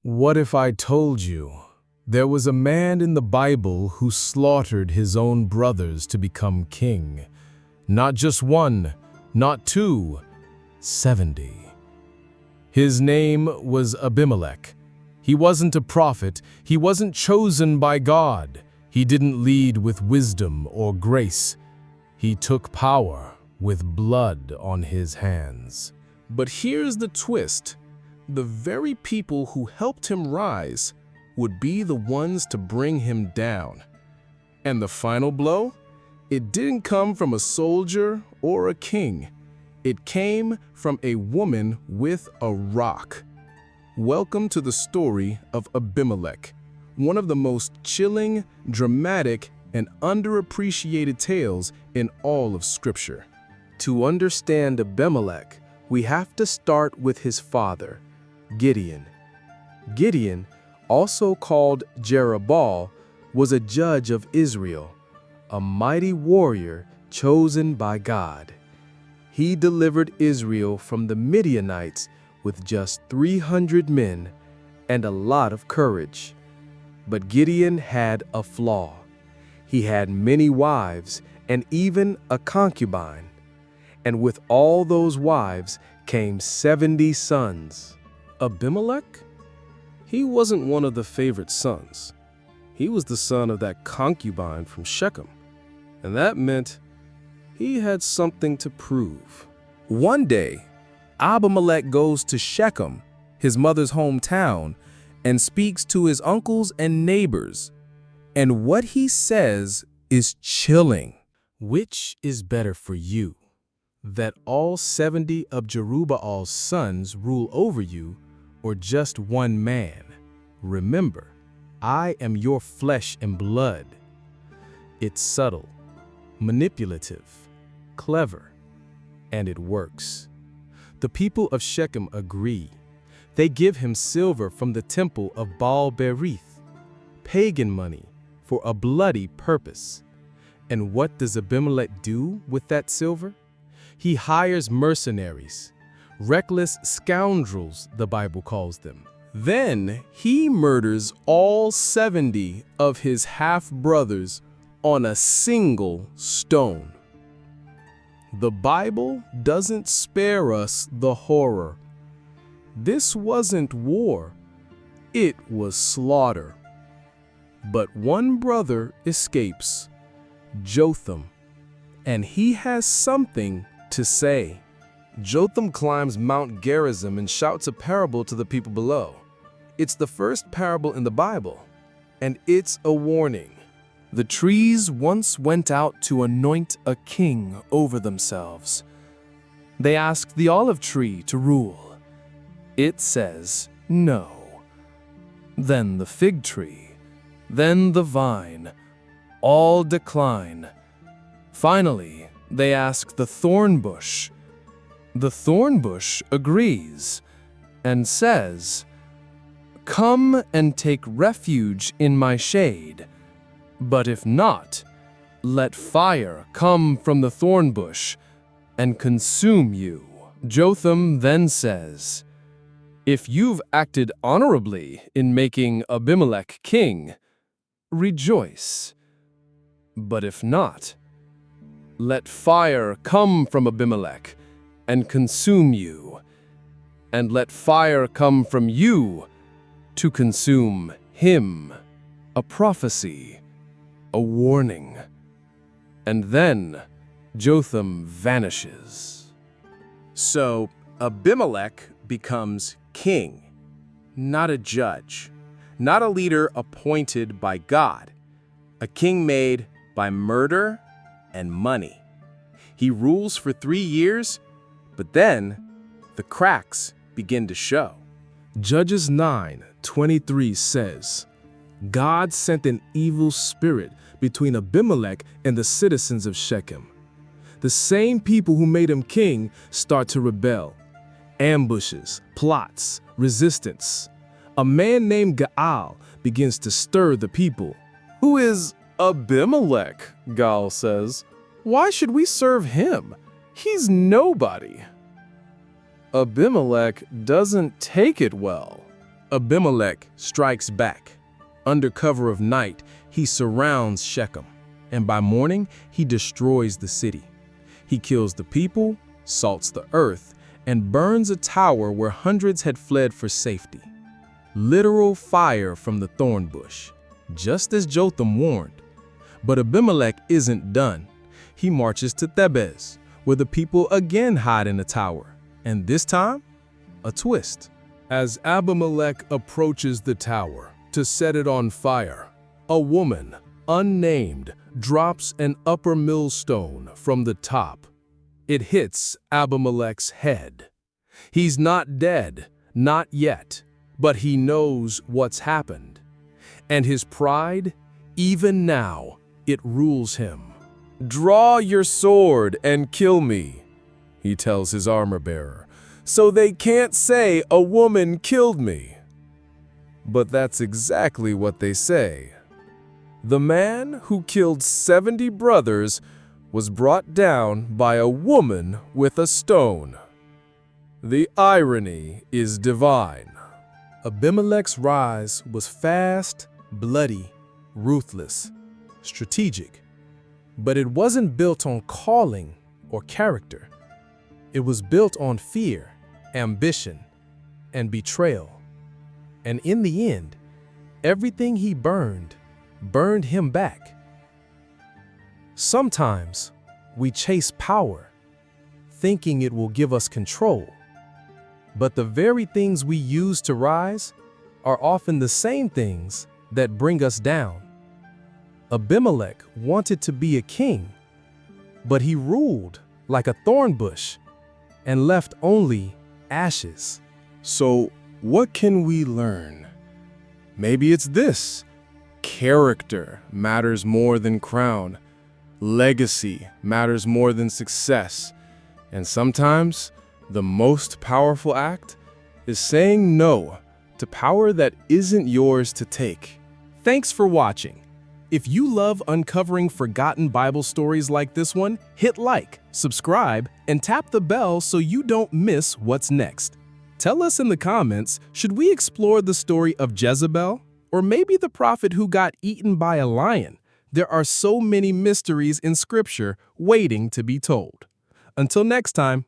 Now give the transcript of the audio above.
What if I told you there was a man in the Bible who slaughtered his own brothers to become king? Not just one, not two, 70. His name was Abimelech. He wasn't a prophet. He wasn't chosen by God. He didn't lead with wisdom or grace. He took power with blood on his hands. But here's the twist. The very people who helped him rise would be the ones to bring him down. And the final blow? It didn't come from a soldier or a king. It came from a woman with a rock. Welcome to the story of Abimelech, one of the most chilling, dramatic, and underappreciated tales in all of Scripture. To understand Abimelech, we have to start with his father, Gideon. Gideon, also called Jerubbaal, was a judge of Israel, a mighty warrior chosen by God. He delivered Israel from the Midianites with just 300 men and a lot of courage. But Gideon had a flaw. He had many wives and even a concubine. And with all those wives came 70 sons. Abimelech? He wasn't one of the favorite sons. He was the son of that concubine from Shechem. And that meant he had something to prove. One day, Abimelech goes to Shechem, his mother's hometown, and speaks to his uncles and neighbors. And what he says is chilling. Which is better for you, that all 70 of Jerubbaal's sons rule over you, or just one man? Remember, I am your flesh and blood. It's subtle, manipulative, clever, and it works. The people of Shechem agree. They give him silver from the temple of Baal-berith, pagan money, for a bloody purpose. And what does Abimelech do with that silver? He hires mercenaries, reckless scoundrels, the Bible calls them. Then he murders all 70 of his half-brothers on a single stone. The Bible doesn't spare us the horror. This wasn't war, it was slaughter. But one brother escapes, Jotham, and he has something to say. Jotham climbs Mount Gerizim and shouts a parable to the people below. It's the first parable in the Bible, and it's a warning. The trees once went out to anoint a king over themselves. They asked the olive tree to rule. It says no. Then the fig tree, then the vine, all decline. Finally, they ask the thorn bush. The thorn bush agrees and says, "Come and take refuge in my shade. But if not, let fire come from the thorn bush and consume you." Jotham then says, "If you've acted honorably in making Abimelech king, rejoice. But if not, let fire come from Abimelech and consume you, and let fire come from you to consume him." A prophecy, a warning. And then Jotham vanishes. So Abimelech becomes king, not a judge, not a leader appointed by God, a king made by murder and money. He rules for 3 years, but then the cracks begin to show. Judges 9:23 says, God sent an evil spirit between Abimelech and the citizens of Shechem. The same people who made him king start to rebel. Ambushes, plots, resistance. A man named Gaal begins to stir the people. "Who is Abimelech?" Gaal says. "Why should we serve him? He's nobody." Abimelech doesn't take it well. Abimelech strikes back. Under cover of night, he surrounds Shechem, and by morning, he destroys the city. He kills the people, salts the earth, and burns a tower where hundreds had fled for safety. Literal fire from the thorn bush, just as Jotham warned. But Abimelech isn't done. He marches to Thebez, where the people again hide in a tower, and this time, a twist. As Abimelech approaches the tower to set it on fire, a woman, unnamed, drops an upper millstone from the top. It hits Abimelech's head. He's not dead, not yet, but he knows what's happened. And his pride, even now, it rules him. "Draw your sword and kill me," he tells his armor-bearer, "so they can't say a woman killed me." But that's exactly what they say. The man who killed 70 brothers was brought down by a woman with a stone. The irony is divine. Abimelech's rise was fast, bloody, ruthless, strategic. But it wasn't built on calling or character. It was built on fear, ambition, and betrayal. And in the end, everything he burned him back. Sometimes we chase power, thinking it will give us control. But the very things we use to rise are often the same things that bring us down. Abimelech wanted to be a king, but he ruled like a thorn bush and left only ashes. So, what can we learn? Maybe it's this: character matters more than crown. Legacy matters more than success. And sometimes, the most powerful act is saying no to power that isn't yours to take. Thanks for watching. If you love uncovering forgotten Bible stories like this one, hit like, subscribe, and tap the bell so you don't miss what's next. Tell us in the comments, should we explore the story of Jezebel? Or maybe the prophet who got eaten by a lion? There are so many mysteries in Scripture waiting to be told. Until next time.